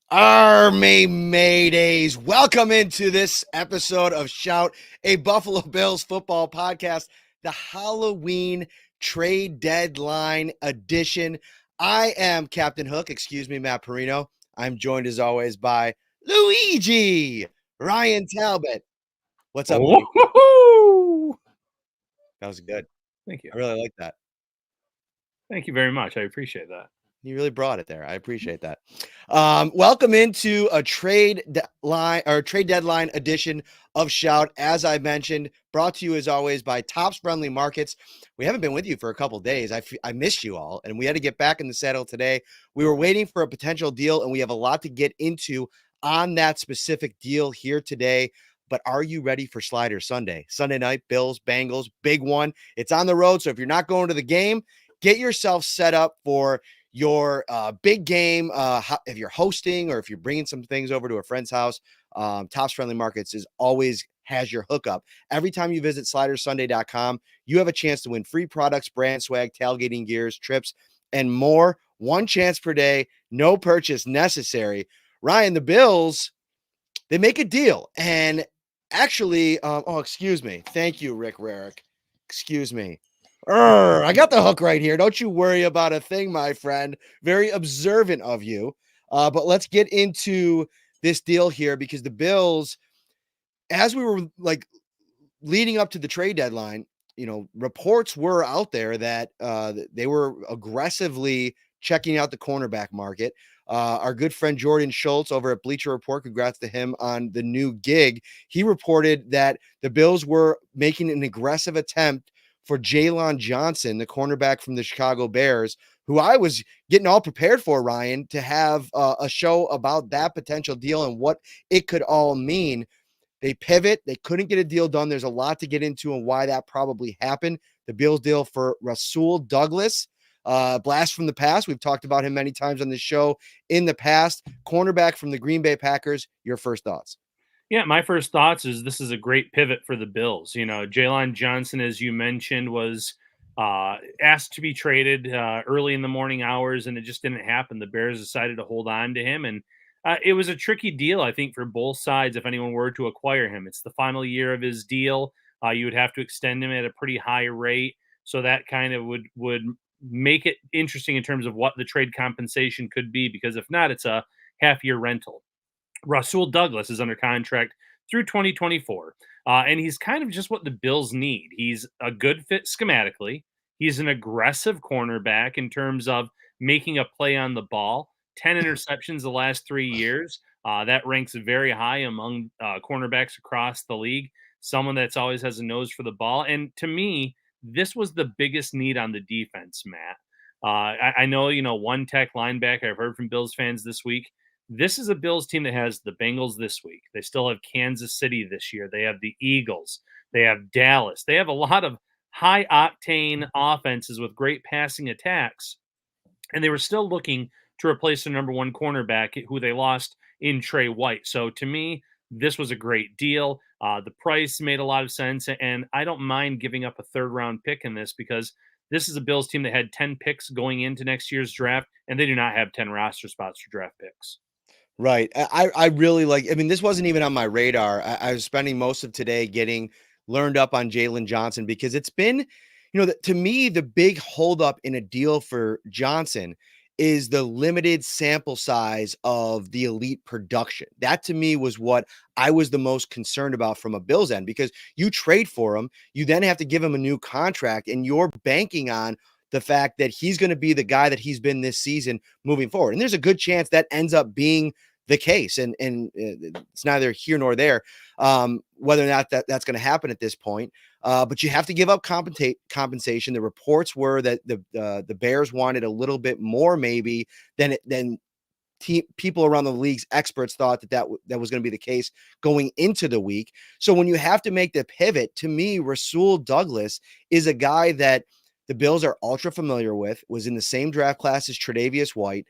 Army Maydays, welcome into this episode of Shout, a Buffalo Bills football podcast, the Halloween trade deadline edition. I am Captain Hook, Matt Parrino. I'm joined as always by Luigi, Ryan Talbot. What's up, buddy? Woo-hoo! That was good. Thank you. I really like that. Thank you very much. I appreciate that. You really brought it there. I appreciate that. Welcome into a trade deadline edition of Shout. As I mentioned, brought to you as always by Tops Friendly Markets. We haven't been with you for a couple of days. I missed you all, and we had to get back in the saddle today. We were waiting for a potential deal, and we have a lot to get into on that specific deal here today. But are you ready for Slider Sunday? Sunday night, Bills, Bengals, big one. It's on the road, so if you're not going to the game, get yourself set up for your big game. If you're hosting or if you're bringing some things over to a friend's house, Tops Friendly Markets has your hookup. Every time you visit slidersunday.com, you have a chance to win free products, brand swag, tailgating gears, trips, and more. One chance per day, no purchase necessary. Ryan, the Bills, they make a deal. And actually, excuse me. Thank you, Rick Rarick. Excuse me. I got the hook right here. Don't you worry about a thing, my friend. Very observant of you. But let's get into this deal here because the Bills, as we were leading up to the trade deadline, reports were out there that they were aggressively checking out the cornerback market. Our good friend Jordan Schultz over at Bleacher Report, congrats to him on the new gig. He reported that the Bills were making an aggressive attempt for Jaylon Johnson, the cornerback from the Chicago Bears, who I was getting all prepared for, Ryan, to have a show about that potential deal and what it could all mean. They pivot. They couldn't get a deal done. There's a lot to get into and why that probably happened. The Bills deal for Rasul Douglas, blast from the past. We've talked about him many times on this show in the past. Cornerback from the Green Bay Packers. Your first thoughts? Yeah, my first thoughts is this is a great pivot for the Bills. Jaylon Johnson, as you mentioned, was asked to be traded early in the morning hours, and it just didn't happen. The Bears decided to hold on to him, and it was a tricky deal, I think, for both sides if anyone were to acquire him. It's the final year of his deal. You would have to extend him at a pretty high rate, so that kind of would make it interesting in terms of what the trade compensation could be, because if not, it's a half-year rental. Rasul Douglas is under contract through 2024, and he's kind of just what the Bills need. He's a good fit schematically. He's an aggressive cornerback in terms of making a play on the ball. 10 interceptions the last 3 years. That ranks very high among cornerbacks across the league. Someone that's always has a nose for the ball. And to me, this was the biggest need on the defense, Matt. I know, one tech linebacker I've heard from Bills fans this week. This is a Bills team that has the Bengals this week. They still have Kansas City this year. They have the Eagles. They have Dallas. They have a lot of high octane offenses with great passing attacks. And they were still looking to replace their number one cornerback, who they lost in Trey White. So to me, this was a great deal. The price made a lot of sense. And I don't mind giving up a third round pick in this because this is a Bills team that had 10 picks going into next year's draft, and they do not have 10 roster spots for draft picks. Right. I really this wasn't even on my radar. I was spending most of today getting learned up on Jaylon Johnson because it's been, to me, the big holdup in a deal for Johnson is the limited sample size of the elite production. That to me was what I was the most concerned about from a Bills end, because you trade for him, you then have to give him a new contract, and you're banking on the fact that he's going to be the guy that he's been this season moving forward. And there's a good chance that ends up being the case. And it's neither here nor there whether or not that's going to happen at this point. But you have to give up compensation. The reports were that the Bears wanted a little bit more maybe than people around the league's experts thought that was going to be the case going into the week. So when you have to make the pivot, to me, Rasul Douglas is a guy that the Bills are ultra familiar with, was in the same draft class as Tre'Davious White,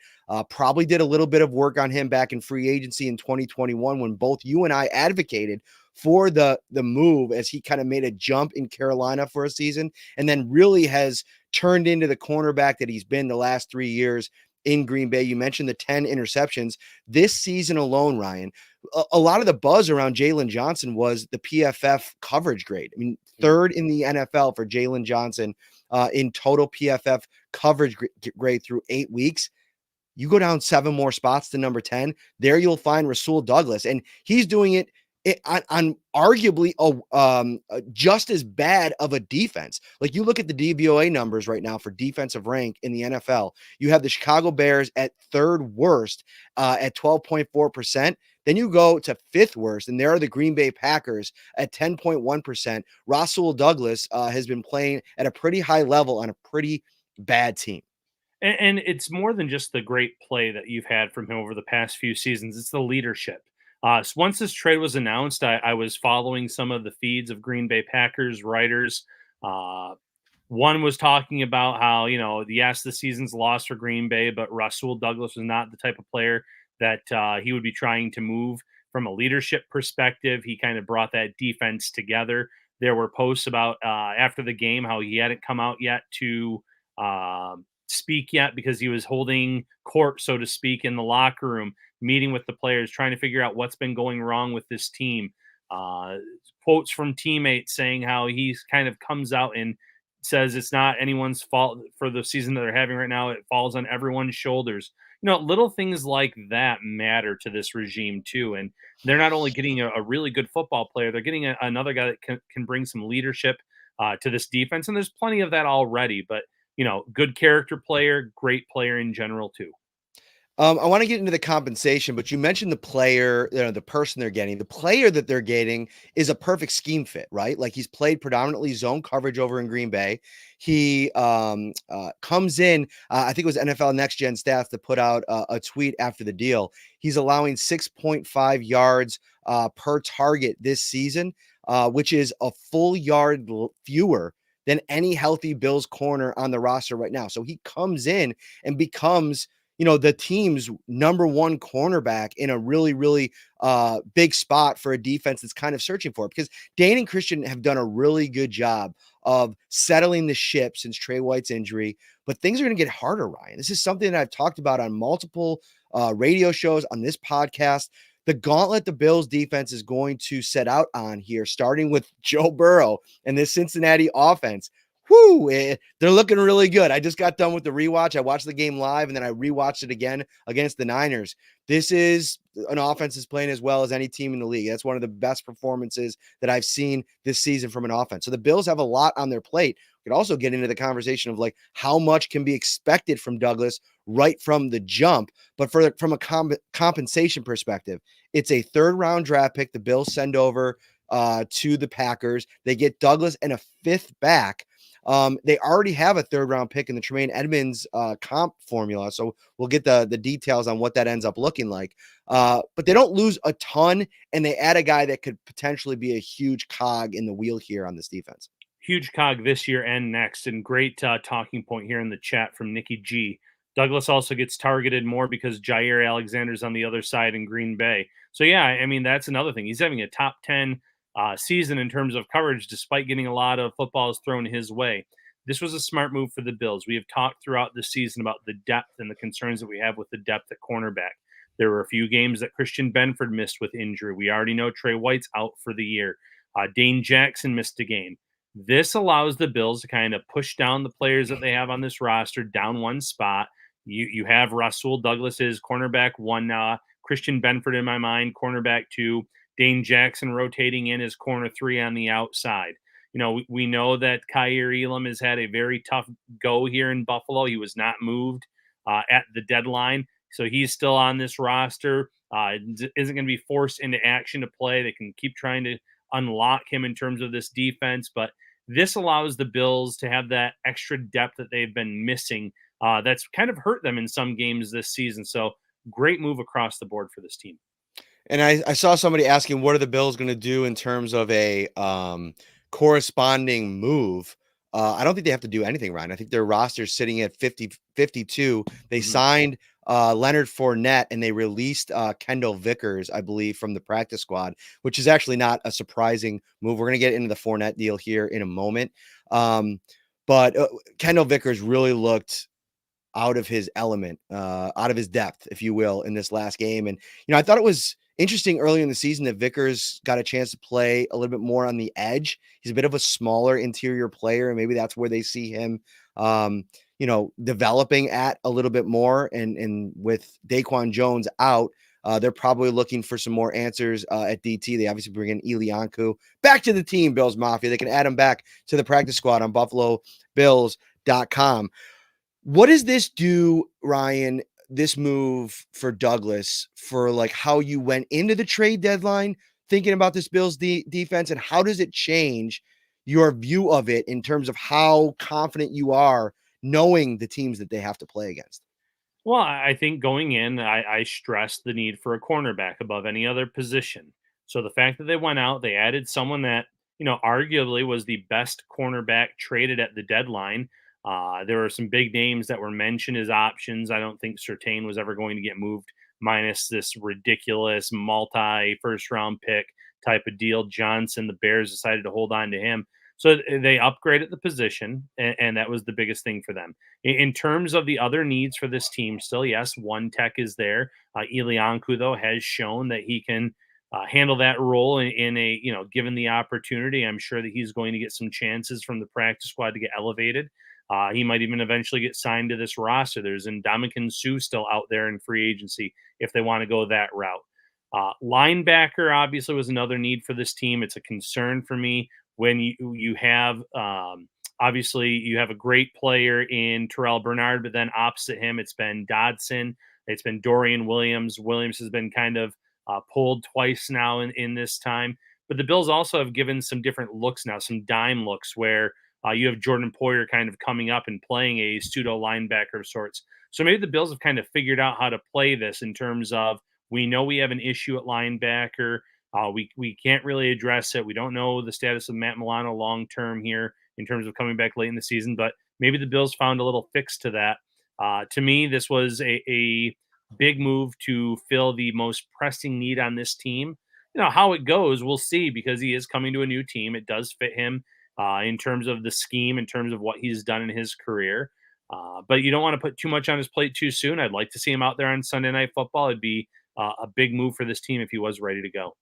probably did a little bit of work on him back in free agency in 2021 when both you and I advocated for the move, as he kind of made a jump in Carolina for a season and then really has turned into the cornerback that he's been the last 3 years in Green Bay. You mentioned the 10 interceptions this season alone, Ryan. A lot of the buzz around Jaylon Johnson was the PFF coverage grade. I mean, third in the NFL for Jaylon Johnson in total PFF coverage grade through 8 weeks. You go down 7 more spots to number 10. There you'll find Rasul Douglas, and he's doing it on arguably just as bad of a defense. Like, you look at the DVOA numbers right now for defensive rank in the NFL. You have the Chicago Bears at third worst at 12.4%. Then you go to fifth worst, and there are the Green Bay Packers at 10.1%. Rasul Douglas has been playing at a pretty high level on a pretty bad team. And it's more than just the great play that you've had from him over the past few seasons. It's the leadership. So once this trade was announced, I was following some of the feeds of Green Bay Packers writers. One was talking about how, yes, the season's lost for Green Bay, but Rasul Douglas was not the type of player that he would be trying to move from a leadership perspective. He kind of brought that defense together. There were posts about after the game how he hadn't come out yet to speak yet because he was holding court, so to speak, in the locker room, meeting with the players, trying to figure out what's been going wrong with this team. Quotes from teammates saying how he kind of comes out and says it's not anyone's fault for the season that they're having right now. It falls on everyone's shoulders. Little things like that matter to this regime too. And they're not only getting a really good football player, they're getting another guy that can bring some leadership to this defense. And there's plenty of that already, but good character player, great player in general too. I want to get into the compensation, but you mentioned the player, the person they're getting. The player that they're getting is a perfect scheme fit, right? Like, he's played predominantly zone coverage over in Green Bay. He comes in, I think it was NFL Next Gen Stats that put out a tweet after the deal. He's allowing 6.5 yards per target this season, which is a full yard fewer than any healthy Bills corner on the roster right now. So he comes in and becomes the team's number one cornerback in a really, really big spot for a defense that's kind of searching for it, because Dane and Christian have done a really good job of settling the ship since Trey White's injury, but things are going to get harder, Ryan. This is something that I've talked about on multiple radio shows, on this podcast. The gauntlet the Bills defense is going to set out on here, starting with Joe Burrow and this Cincinnati offense. They're looking really good. I just got done with the rewatch. I watched the game live, and then I rewatched it again against the Niners. This is an offense that's playing as well as any team in the league. That's one of the best performances that I've seen this season from an offense. So the Bills have a lot on their plate. We could also get into the conversation of, like, how much can be expected from Douglas right from the jump. But from a compensation perspective, it's a third-round draft pick the Bills send over to the Packers. They get Douglas and a fifth back. They already have a third-round pick in the Tremaine Edmonds comp formula, so we'll get the details on what that ends up looking like. But they don't lose a ton, and they add a guy that could potentially be a huge cog in the wheel here on this defense. Huge cog this year and next, and great talking point here in the chat from Nikki G. Douglas also gets targeted more because Jair Alexander's on the other side in Green Bay. So, yeah, I mean, that's another thing. He's having a top 10 season in terms of coverage, despite getting a lot of footballs thrown his way. This was a smart move for the Bills. We have talked throughout the season about the depth and the concerns that we have with the depth at cornerback. There were a few games that Christian Benford missed with injury. We already know Trey White's out for the year. Dane Jackson missed a game. This allows the Bills to kind of push down the players that they have on this roster down one spot. You have Rasul Douglas's cornerback one, Christian Benford in my mind, cornerback two, Dane Jackson rotating in as corner three on the outside. We know that Kaiir Elam has had a very tough go here in Buffalo. He was not moved at the deadline, so he's still on this roster. Isn't going to be forced into action to play. They can keep trying to unlock him in terms of this defense, but this allows the Bills to have that extra depth that they've been missing. That's kind of hurt them in some games this season. So great move across the board for this team. And I saw somebody asking, what are the Bills going to do in terms of a corresponding move? I don't think they have to do anything, Ryan. I think their roster's sitting at 52. They signed Leonard Fournette, and they released Kendall Vickers, I believe, from the practice squad, which is actually not a surprising move. We're going to get into the Fournette deal here in a moment. But Kendall Vickers really looked out of his element, out of his depth, if you will, in this last game. And, I thought it was interesting early in the season that Vickers got a chance to play a little bit more on the edge. He's a bit of a smaller interior player, and maybe that's where they see him, developing at a little bit more. And with Daquan Jones out, they're probably looking for some more answers at DT. They obviously bring in Elianku back to the team, Bills Mafia. They can add him back to the practice squad on BuffaloBills.com. What does this do, Ryan, this move for Douglas, for like how you went into the trade deadline thinking about this Bills defense, and how does it change your view of it in terms of how confident you are knowing the teams that they have to play against? Well, I think going in, I stressed the need for a cornerback above any other position. So the fact that they went out, they added someone that, arguably was the best cornerback traded at the deadline. There were some big names that were mentioned as options. I don't think Surtain was ever going to get moved, minus this ridiculous multi first round pick type of deal. Johnson, the Bears decided to hold on to him. So they upgraded the position, and that was the biggest thing for them. In terms of the other needs for this team, still, yes, one tech is there. Elianku, though, has shown that he can handle that role in a, given the opportunity. I'm sure that he's going to get some chances from the practice squad to get elevated. He might even eventually get signed to this roster. There's Ndamukong Suh still out there in free agency if they want to go that route. Linebacker obviously was another need for this team. It's a concern for me when you have obviously you have a great player in Terrell Bernard, but then opposite him it's been Dodson, it's been Dorian Williams. Williams has been kind of pulled twice now in this time, but the Bills also have given some different looks now, some dime looks where you have Jordan Poyer kind of coming up and playing a pseudo linebacker of sorts. So maybe the Bills have kind of figured out how to play this in terms of, we know we have an issue at linebacker. We can't really address it. We don't know the status of Matt Milano long term here in terms of coming back late in the season, but maybe the Bills found a little fix to that. To me, this was a big move to fill the most pressing need on this team. How it goes, we'll see, because he is coming to a new team. It does fit him in terms of the scheme, in terms of what he's done in his career. But you don't want to put too much on his plate too soon. I'd like to see him out there on Sunday Night Football. It'd be a big move for this team if he was ready to go.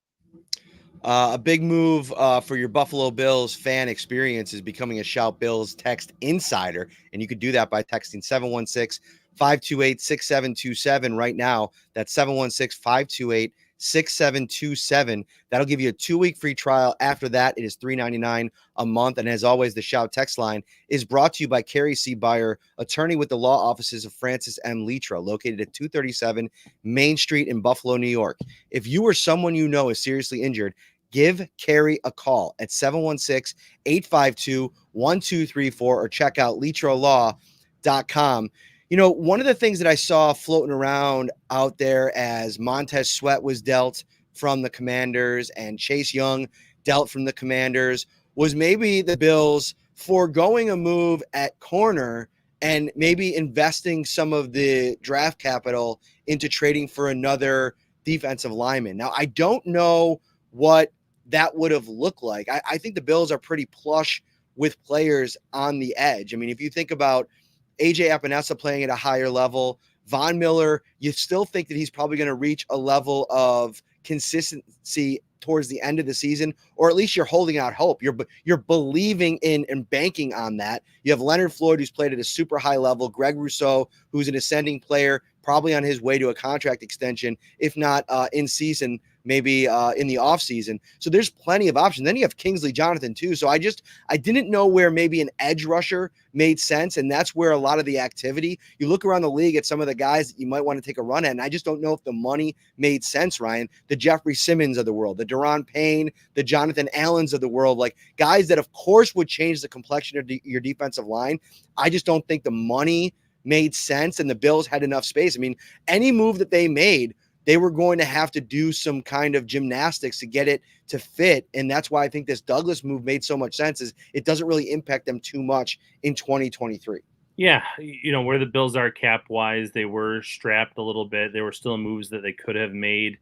A big move for your Buffalo Bills fan experience is becoming a Shout Bills text insider. And you could do that by texting 716-528-6727 right now. That's 716-528-6727. That'll give you a 2-week free trial. After that, it is $3.99 a month. And as always, the Shout text line is brought to you by Carrie C. Byer, attorney with the law offices of Francis M. Litra, located at 237 Main Street in Buffalo, New York. If you or someone you know is seriously injured, give Carrie a call at 716-852-1234 or check out litralaw.com. One of the things that I saw floating around out there as Montez Sweat was dealt from the Commanders and Chase Young dealt from the Commanders was maybe the Bills foregoing a move at corner and maybe investing some of the draft capital into trading for another defensive lineman. Now, I don't know what that would have looked like. I think the Bills are pretty plush with players on the edge. I mean, if you think about AJ Epinesa playing at a higher level, Von Miller, you still think that he's probably going to reach a level of consistency towards the end of the season, or at least you're holding out hope. You're believing in and banking on that. You have Leonard Floyd, who's played at a super high level, Greg Rousseau, who's an ascending player, probably on his way to a contract extension, if not in season, maybe in the offseason. So there's plenty of options. Then you have Kingsley Jonathan too. So I didn't know where maybe an edge rusher made sense. And that's where a lot of the activity, you look around the league at some of the guys that you might want to take a run at. And I just don't know if the money made sense, Ryan. The Jeffrey Simmons of the world, the Daron Payne, the Jonathan Allens of the world, like guys that of course would change the complexion of your defensive line. I just don't think the money made sense and the Bills had enough space. I mean, any move that they made, they were going to have to do some kind of gymnastics to get it to fit. And that's why I think this Douglas move made so much sense, is it doesn't really impact them too much in 2023. Yeah, where the Bills are cap wise, they were strapped a little bit. There were still moves that they could have made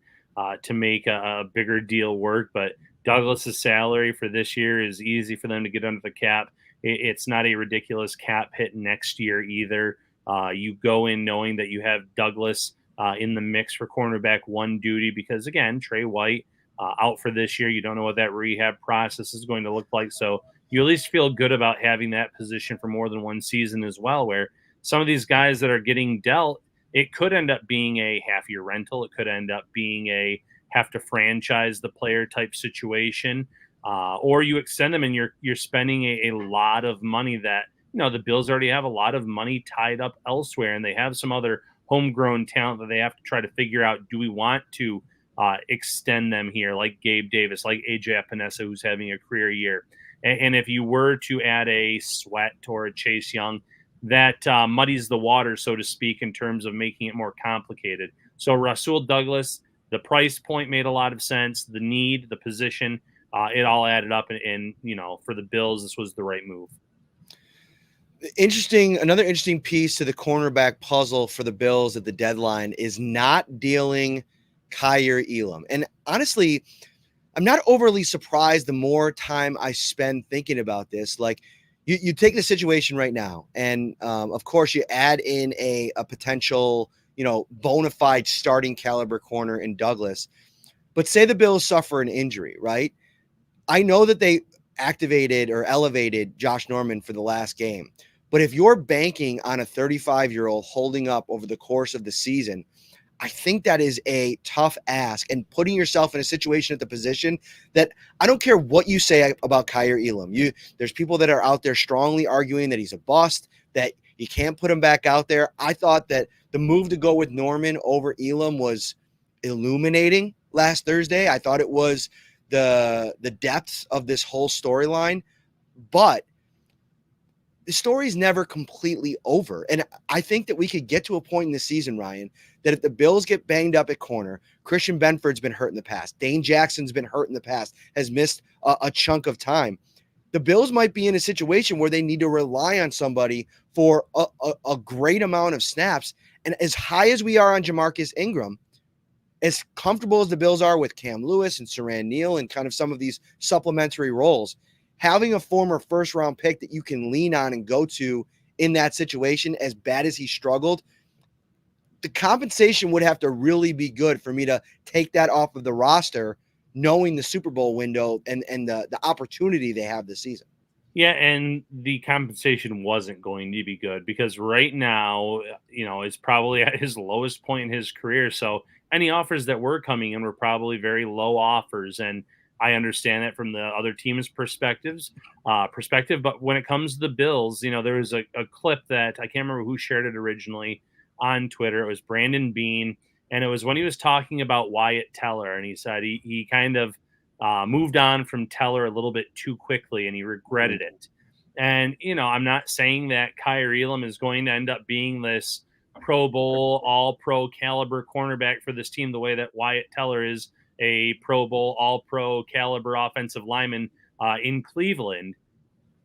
to make a bigger deal work. But Douglas's salary for this year is easy for them to get under the cap. It's not a ridiculous cap hit next year either. You go in knowing that you have Douglas in the mix for cornerback one duty because, again, Trey White out for this year. You don't know what that rehab process is going to look like. So you at least feel good about having that position for more than one season as well, where some of these guys that are getting dealt, it could end up being a half-year rental. It could end up being a have to franchise the player type situation, or you extend them and you're spending a lot of money that the Bills already have a lot of money tied up elsewhere, and they have some other homegrown talent that they have to try to figure out. Do we want to extend them here, like Gabe Davis, like AJ Epinesa, who's having a career year? And if you were to add a Sweat or a Chase Young, that muddies the water, so to speak, in terms of making it more complicated. So Rasul Douglas, the price point made a lot of sense. The need, the position, it all added up. And for the Bills, this was the right move. Another interesting piece to the cornerback puzzle for the Bills at the deadline is not dealing Kaiir Elam. And honestly, I'm not overly surprised the more time I spend thinking about this. Like, you take the situation right now, and of course you add in a potential, bona fide starting caliber corner in Douglas. But say the Bills suffer an injury, right? I know that they activated or elevated Josh Norman for the last game. But if you're banking on a 35-year-old holding up over the course of the season, I think that is a tough ask, and putting yourself in a situation at the position that I don't care what you say about Kaiir Elam. There's people that are out there strongly arguing that he's a bust, that you can't put him back out there. I thought that the move to go with Norman over Elam was illuminating last Thursday. I thought it was the depths of this whole storyline, but the story's never completely over. And I think that we could get to a point in the season, Ryan, that if the Bills get banged up at corner, Christian Benford's been hurt in the past, Dane Jackson's been hurt in the past, has missed a chunk of time. The Bills might be in a situation where they need to rely on somebody for a great amount of snaps. And as high as we are on Jamarcus Ingram, as comfortable as the Bills are with Cam Lewis and Saran Neal and kind of some of these supplementary roles, having a former first-round pick that you can lean on and go to in that situation, as bad as he struggled, the compensation would have to really be good for me to take that off of the roster, knowing the Super Bowl window and the opportunity they have this season. Yeah, and the compensation wasn't going to be good because right now, it's probably at his lowest point in his career. So any offers that were coming in were probably very low offers, and I understand that from the other team's perspective. But when it comes to the Bills, there was a clip that I can't remember who shared it originally on Twitter. It was Brandon Beane, and it was when he was talking about Wyatt Teller, and he said he kind of moved on from Teller a little bit too quickly, and he regretted it. And, I'm not saying that Kaiir Elam is going to end up being this Pro Bowl, all-pro caliber cornerback for this team the way that Wyatt Teller is a Pro Bowl, all-pro caliber offensive lineman in Cleveland.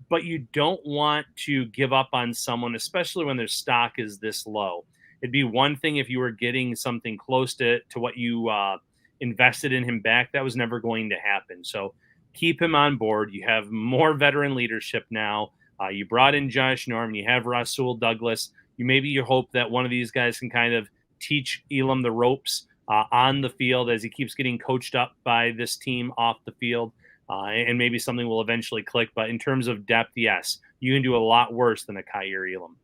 But you don't want to give up on someone, especially when their stock is this low. It'd be one thing if you were getting something close to what you invested in him back. That was never going to happen. So keep him on board. You have more veteran leadership now. You brought in Josh Norman. You have Rasul Douglas. You hope that one of these guys can kind of teach Elam the ropes on the field as he keeps getting coached up by this team off the field. And maybe something will eventually click. But in terms of depth, yes, you can do a lot worse than a Kaiir Elam.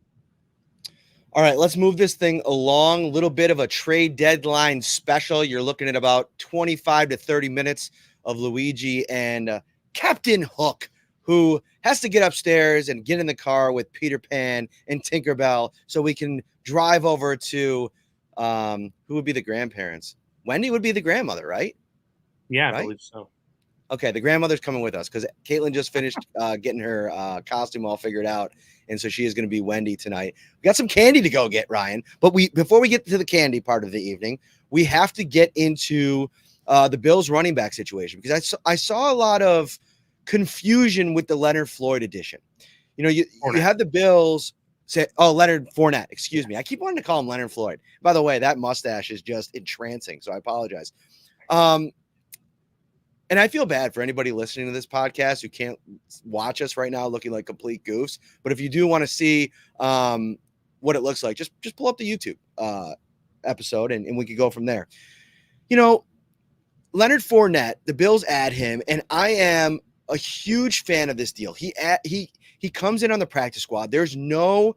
All right, let's move this thing along. A little bit of a trade deadline special. You're looking at about 25 to 30 minutes of Luigi and Captain Hook, who has to get upstairs and get in the car with Peter Pan and Tinkerbell so we can drive over to who would be the grandparents? Wendy would be the grandmother, right? Yeah, right? I believe so. Okay, the grandmother's coming with us because Caitlin just finished getting her costume all figured out, and so she is going to be Wendy tonight. We got some candy to go get, Ryan, but before we get to the candy part of the evening, we have to get into the Bills running back situation because I saw a lot of confusion with the Leonard Floyd edition. You have the Bills say, Leonard Fournette, excuse me. I keep wanting to call him Leonard Floyd. By the way, that mustache is just entrancing, so I apologize. And I feel bad for anybody listening to this podcast who can't watch us right now looking like complete goofs. But if you do want to see what it looks like, just pull up the YouTube episode and we could go from there. You know, Leonard Fournette, the Bills add him, and I am a huge fan of this deal. He comes in on the practice squad. There's no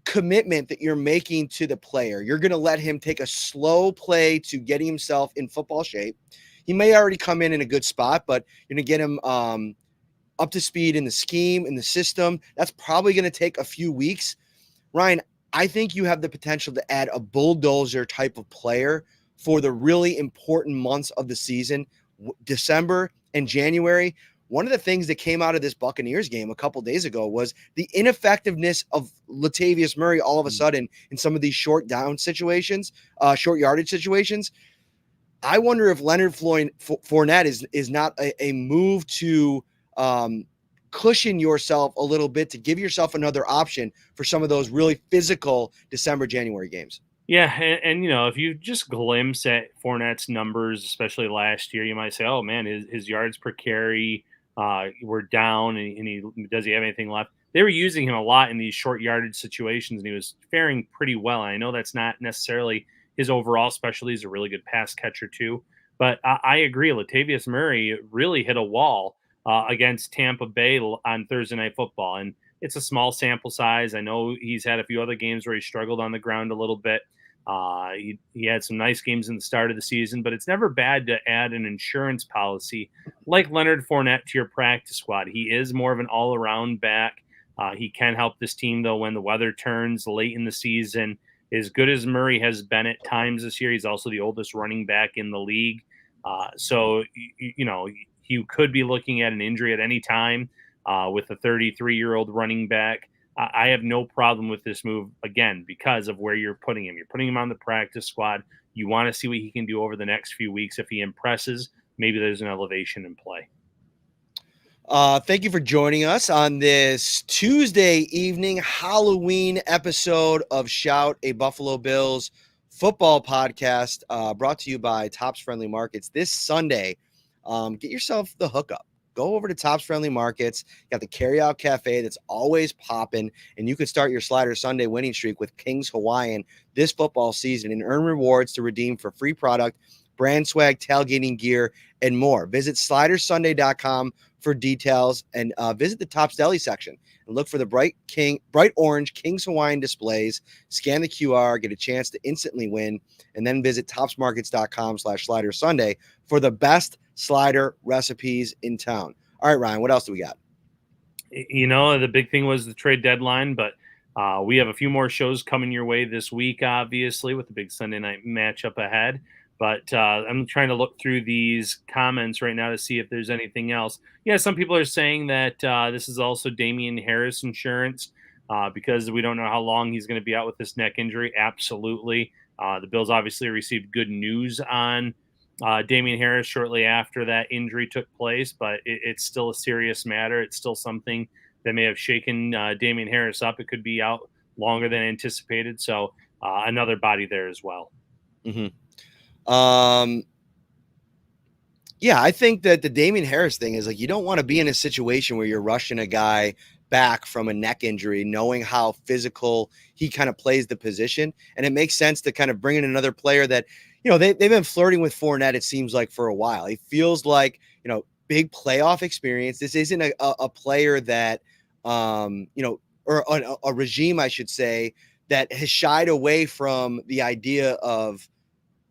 commitment that you're making to the player. You're going to let him take a slow play to getting himself in football shape. He may already come in a good spot, but you're going to get him up to speed in the scheme, in the system. That's probably going to take a few weeks. Ryan, I think you have the potential to add a bulldozer type of player for the really important months of the season, December and January. One of the things that came out of this Buccaneers game a couple days ago was the ineffectiveness of Latavius Murray all of a sudden in some of these short down situations, short yardage situations. I wonder if Leonard Fournette is not a move to cushion yourself a little bit to give yourself another option for some of those really physical December, January games. Yeah, and if you just glimpse at Fournette's numbers, especially last year, you might say, "Oh man, his yards per carry were down, and does he have anything left?" They were using him a lot in these short yardage situations, and he was faring pretty well. And I know that's not necessarily his overall specialty. He's a really good pass catcher too, but I agree. Latavius Murray really hit a wall against Tampa Bay on Thursday Night Football, and it's a small sample size. I know he's had a few other games where he struggled on the ground a little bit. He had some nice games in the start of the season, but it's never bad to add an insurance policy like Leonard Fournette to your practice squad. He is more of an all-around back. He can help this team, though, when the weather turns late in the season. As good as Murray has been at times this year, he's also the oldest running back in the league. So you could be looking at an injury at any time with a 33-year-old running back. I have no problem with this move, again, because of where you're putting him. You're putting him on the practice squad. You want to see what he can do over the next few weeks. If he impresses, maybe there's an elevation in play. Thank you for joining us on this Tuesday evening Halloween episode of Shout, a Buffalo Bills football podcast, brought to you by Tops Friendly Markets. This Sunday, get yourself the hookup. Go over to Tops Friendly Markets. You got the carryout cafe that's always popping, and you can start your Slider Sunday winning streak with King's Hawaiian this football season and earn rewards to redeem for free product, brand swag, tailgating gear, and more. Visit slidersunday.com for details and visit the Tops Deli section and look for the bright orange King's Hawaiian displays. Scan the QR, get a chance to instantly win, and then visit topsmarkets.com/slidersunday for the best slider recipes in town. All right, Ryan, what else do we got? The big thing was the trade deadline, but we have a few more shows coming your way this week, obviously, with the big Sunday night matchup ahead. But I'm trying to look through these comments right now to see if there's anything else. Yeah, some people are saying that this is also Damian Harris insurance because we don't know how long he's going to be out with this neck injury. Absolutely. The Bills obviously received good news on Damian Harris shortly after that injury took place, but it's still a serious matter. It's still something that may have shaken Damian Harris up. It could be out longer than anticipated. So another body there as well. Mm-hmm. Yeah, I think that the Damian Harris thing is like, you don't want to be in a situation where you're rushing a guy back from a neck injury, knowing how physical he kind of plays the position. And it makes sense to kind of bring in another player that, they've been flirting with Fournette, it seems like, for a while. He feels like, big playoff experience. This isn't a player that, or a regime, I should say, that has shied away from the idea of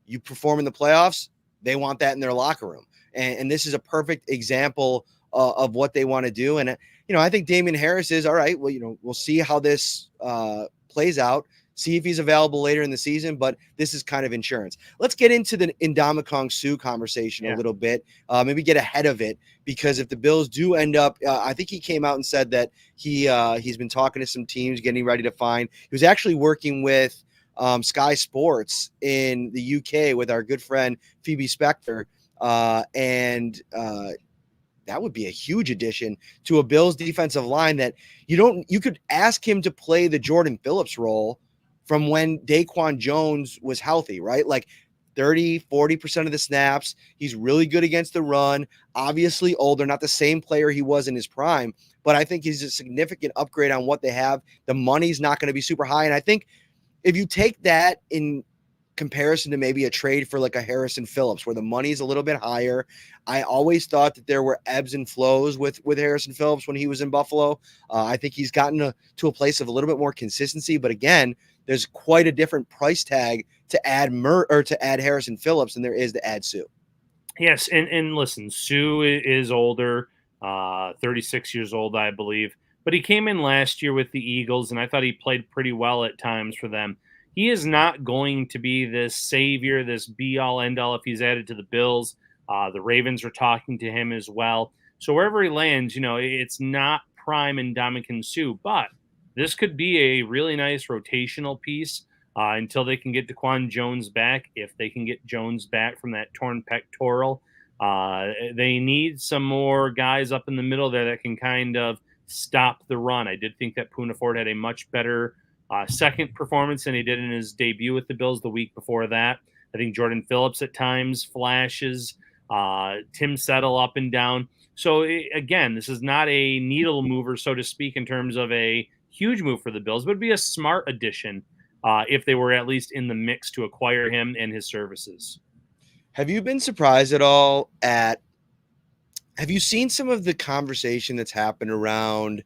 you perform in the playoffs. They want that in their locker room. And this is a perfect example of what they want to do. And, I think Damian Harris is all right. Well, we'll see how this plays out, see if he's available later in the season, but this is kind of insurance. Let's get into the Ndamukong Suh conversation a little bit, maybe get ahead of it, because if the Bills do end up, I think he came out and said that he's been talking to some teams, getting ready to find. He was actually working with Sky Sports in the UK with our good friend Phoebe Spector, and that would be a huge addition to a Bills defensive line that you could ask him to play the Jordan Phillips role from when Daquan Jones was healthy, right? Like, 30-40% of the snaps. He's really good against the run. Obviously older, not the same player he was in his prime, but I think he's a significant upgrade on what they have. The money's not going to be super high. And I think if you take that in comparison to maybe a trade for like a Harrison Phillips, where the money's a little bit higher, I always thought that there were ebbs and flows with Harrison Phillips when he was in Buffalo. I think he's gotten to a place of a little bit more consistency, but again, there's quite a different price tag to add to add Harrison Phillips than there is to add Suh. Yes, and listen, Suh is older, 36 years old, I believe, but he came in last year with the Eagles, and I thought he played pretty well at times for them. He is not going to be this savior, this be-all, end-all if he's added to the Bills. The Ravens are talking to him as well. So wherever he lands, it's not prime Ndamukong Suh, but this could be a really nice rotational piece until they can get Daquan Jones back. If they can get Jones back from that torn pectoral, they need some more guys up in the middle there that can kind of stop the run. I did think that Poona Ford had a much better second performance than he did in his debut with the Bills the week before that. I think Jordan Phillips at times flashes, Tim Settle up and down. So again, this is not a needle mover, so to speak, in terms of a huge move for the Bills, but it'd be a smart addition if they were at least in the mix to acquire him and his services. Have you been surprised at all have you seen some of the conversation that's happened around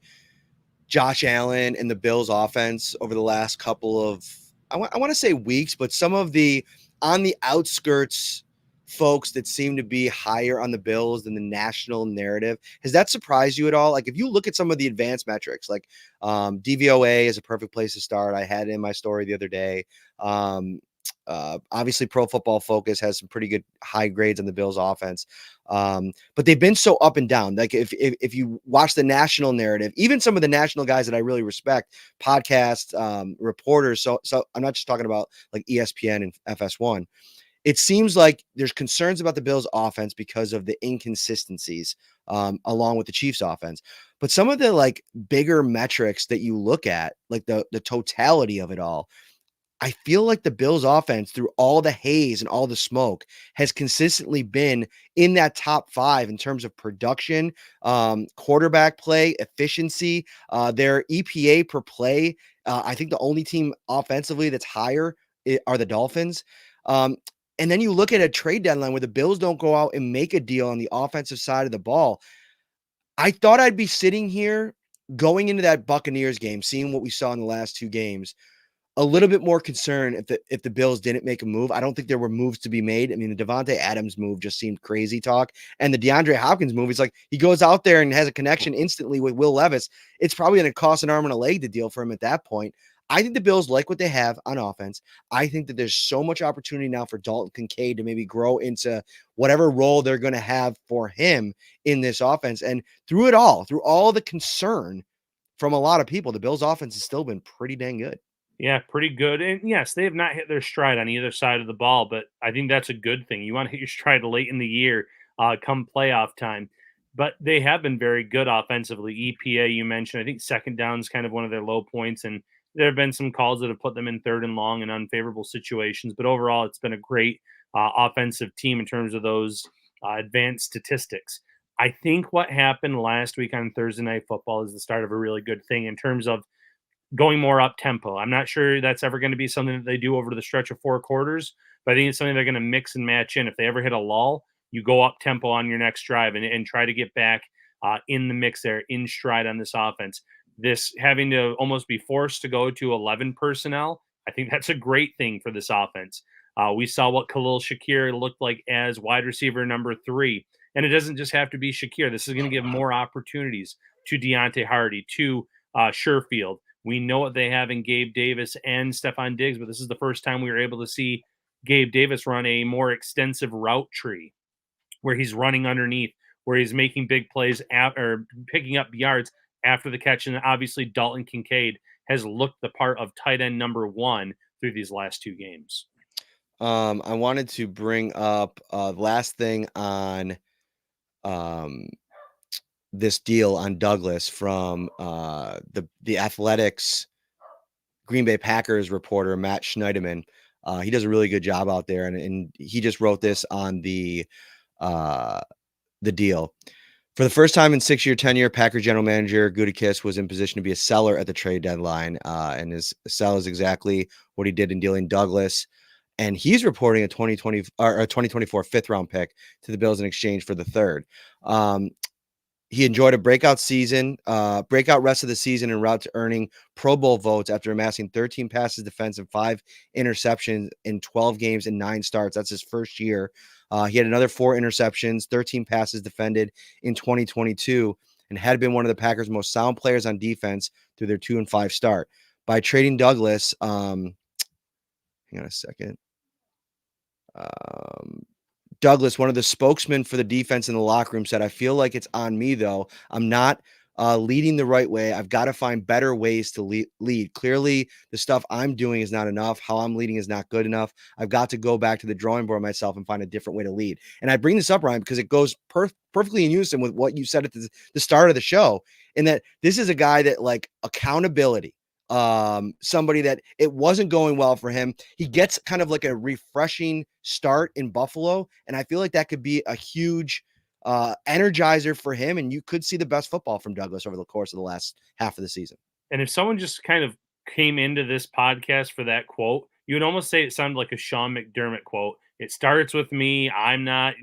Josh Allen and the Bills offense over the last couple of, I want to say weeks, but some of the on the outskirts folks that seem to be higher on the Bills than the national narrative? Has that surprised you at all? Like if you look at some of the advanced metrics, like DVOA is a perfect place to start. I had it in my story the other day. Obviously Pro Football Focus has some pretty good high grades on the Bills offense. But they've been so up and down. Like if you watch the national narrative, even some of the national guys that I really respect, podcast reporters. So I'm not just talking about like ESPN and FS1. It seems like there's concerns about the Bills offense because of the inconsistencies along with the Chiefs offense. But some of the like bigger metrics that you look at, like the totality of it all, I feel like the Bills offense, through all the haze and all the smoke, has consistently been in that top 5 in terms of production, quarterback play, efficiency, their EPA per play. I think the only team offensively that's higher are the Dolphins. And then you look at a trade deadline where the Bills don't go out and make a deal on the offensive side of the ball. I thought I'd be sitting here going into that Buccaneers game, seeing what we saw in the last 2 games, a little bit more concerned if the Bills didn't make a move. I don't think there were moves to be made. I mean, the Devontae Adams move just seemed crazy talk. And the DeAndre Hopkins move, it's like he goes out there and has a connection instantly with Will Levis. It's probably going to cost an arm and a leg to deal for him at that point. I think the Bills like what they have on offense. I think that there's so much opportunity now for Dalton Kincaid to maybe grow into whatever role they're going to have for him in this offense. And through all the concern from a lot of people, the Bills offense has still been pretty dang good. Yeah, pretty good. And yes, they have not hit their stride on either side of the ball, but I think that's a good thing. You want to hit your stride late in the year, come playoff time. But they have been very good offensively. EPA, you mentioned, I think second down is kind of one of their low points. And there have been some calls that have put them in third and long in unfavorable situations. But overall, it's been a great offensive team in terms of those advanced statistics. I think what happened last week on Thursday Night Football is the start of a really good thing in terms of going more up tempo. I'm not sure that's ever going to be something that they do over the stretch of 4 quarters, but I think it's something they're going to mix and match in. If they ever hit a lull, you go up tempo on your next drive and try to get back in the mix there, in stride on this offense. This having to almost be forced to go to 11 personnel, I think that's a great thing for this offense. We saw what Khalil Shakir looked like as wide receiver number 3. And it doesn't just have to be Shakir. This is going to give more opportunities to Deontay Hardy, to Sherfield. We know what they have in Gabe Davis and Stephon Diggs, but this is the first time we were able to see Gabe Davis run a more extensive route tree where he's running underneath, where he's making big plays or picking up yards after the catch. And obviously Dalton Kincaid has looked the part of tight end number 1 through these last 2 games. I wanted to bring up last thing on this deal on Douglas from the Athletics Green Bay Packers reporter Matt Schneiderman. He does a really good job out there, and he just wrote this on the deal. For the first time in 6-year tenure, Packers general manager Gutekunst was in position to be a seller at the trade deadline, and his sell is exactly what he did in dealing Douglas. And he's reporting a 2020 or a 2024 5th-round pick to the Bills in exchange for the 3rd. He enjoyed a breakout rest of the season en route to earning Pro Bowl votes after amassing 13 passes defense and 5 interceptions in 12 games and 9 starts. That's his first year. He had another 4 interceptions, 13 passes defended in 2022, and had been one of the Packers' most sound players on defense through their 2-5 start. By trading Douglas, hang on a second. Douglas, one of the spokesmen for the defense in the locker room, said, "I feel like it's on me, though. I'm not leading the right way. I've got to find better ways to lead. Clearly, the stuff I'm doing is not enough. How I'm leading is not good enough. I've got to go back to the drawing board myself and find a different way to lead." And I bring this up, Ryan, because it goes perfectly in unison with what you said at the start of the show, in that this is a guy that, like, accountability, somebody that it wasn't going well for him. He gets kind of like a refreshing start in Buffalo, and I feel like that could be a huge energizer for him, and you could see the best football from Douglas over the course of the last half of the season. And if someone just kind of came into this podcast for that quote, you would almost say it sounded like a Sean McDermott quote. It starts with me. I'm not,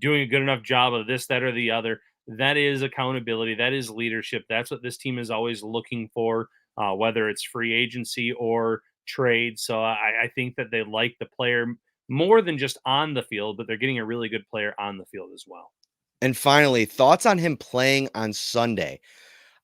doing a good enough job of this, that, or the other. That is accountability. That is leadership. That's what this team is always looking for, whether it's free agency or trade. So I think that they like the player more than just on the field, but they're getting a really good player on the field as well. And finally, thoughts on him playing on Sunday.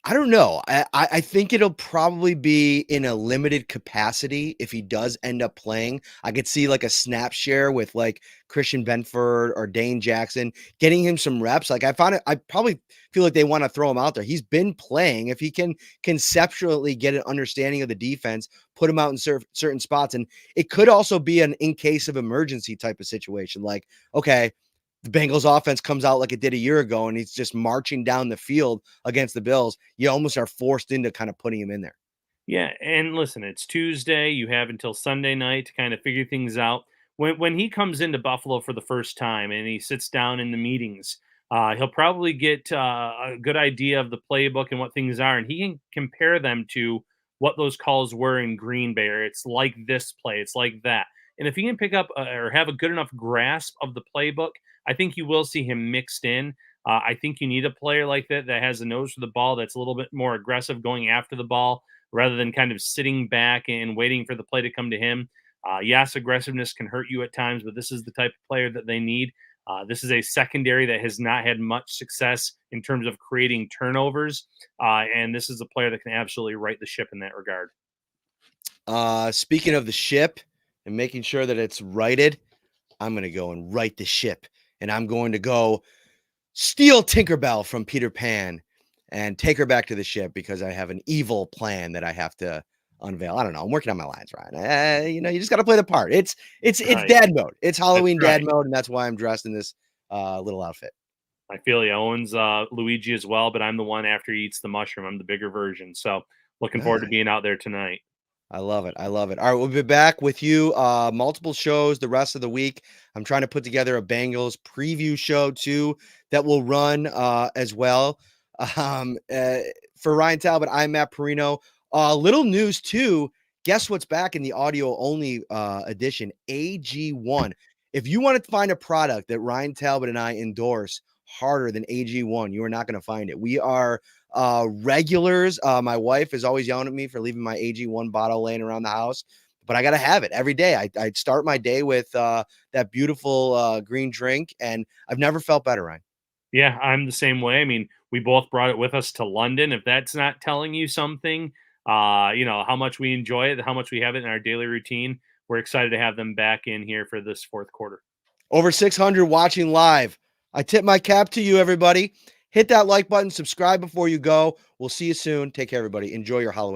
I don't know. I think it'll probably be in a limited capacity if he does end up playing. I could see like a snap share with like Christian Benford or Dane Jackson, getting him some reps. Like I probably feel like they want to throw him out there. He's been playing. If he can conceptually get an understanding of the defense, put him out in certain spots. And it could also be an in case of emergency type of situation. Like, okay, the Bengals offense comes out like it did a year ago, and he's just marching down the field against the Bills. You almost are forced into kind of putting him in there. Yeah, and listen, it's Tuesday. You have until Sunday night to kind of figure things out. When he comes into Buffalo for the first time and he sits down in the meetings, he'll probably get a good idea of the playbook and what things are, and he can compare them to what those calls were in Green Bay. Or it's like this play, it's like that. And if he can pick up or have a good enough grasp of the playbook, I think you will see him mixed in. I think you need a player like that has a nose for the ball, that's a little bit more aggressive going after the ball rather than kind of sitting back and waiting for the play to come to him. Yes, aggressiveness can hurt you at times, but this is the type of player that they need. This is a secondary that has not had much success in terms of creating turnovers, and this is a player that can absolutely right the ship in that regard. Speaking of the ship and making sure that it's righted, I'm going to go and right the ship. And I'm going to go steal Tinkerbell from Peter Pan and take her back to the ship because I have an evil plan that I have to unveil. I don't know. I'm working on my lines, Ryan. You just got to play the part. It's Right. dad mode. It's Halloween That's dad right. mode, and that's why I'm dressed in this little outfit. I feel he owns Luigi as well, but I'm the one after he eats the mushroom. I'm the bigger version. So looking forward to being out there tonight. I love it. I love it. All right, we'll be back with you. Multiple shows the rest of the week. I'm trying to put together a Bengals preview show too that will run as well. For Ryan Talbot, I'm Matt Parrino. Little news too. Guess what's back in the audio only edition? AG1. If you want to find a product that Ryan Talbot and I endorse harder than AG1, you are not going to find it. We are regulars. My wife is always yelling at me for leaving my AG1 bottle laying around the house, but I got to have it every day. I start my day with that beautiful green drink, and I've never felt better, Ryan. Yeah, I'm the same way. I mean, we both brought it with us to London. If that's not telling you something, how much we enjoy it, how much we have it in our daily routine, we're excited to have them back in here for this fourth quarter. Over 600 watching live. I tip my cap to you, everybody. Hit that like button, subscribe before you go. We'll see you soon. Take care, everybody. Enjoy your Halloween.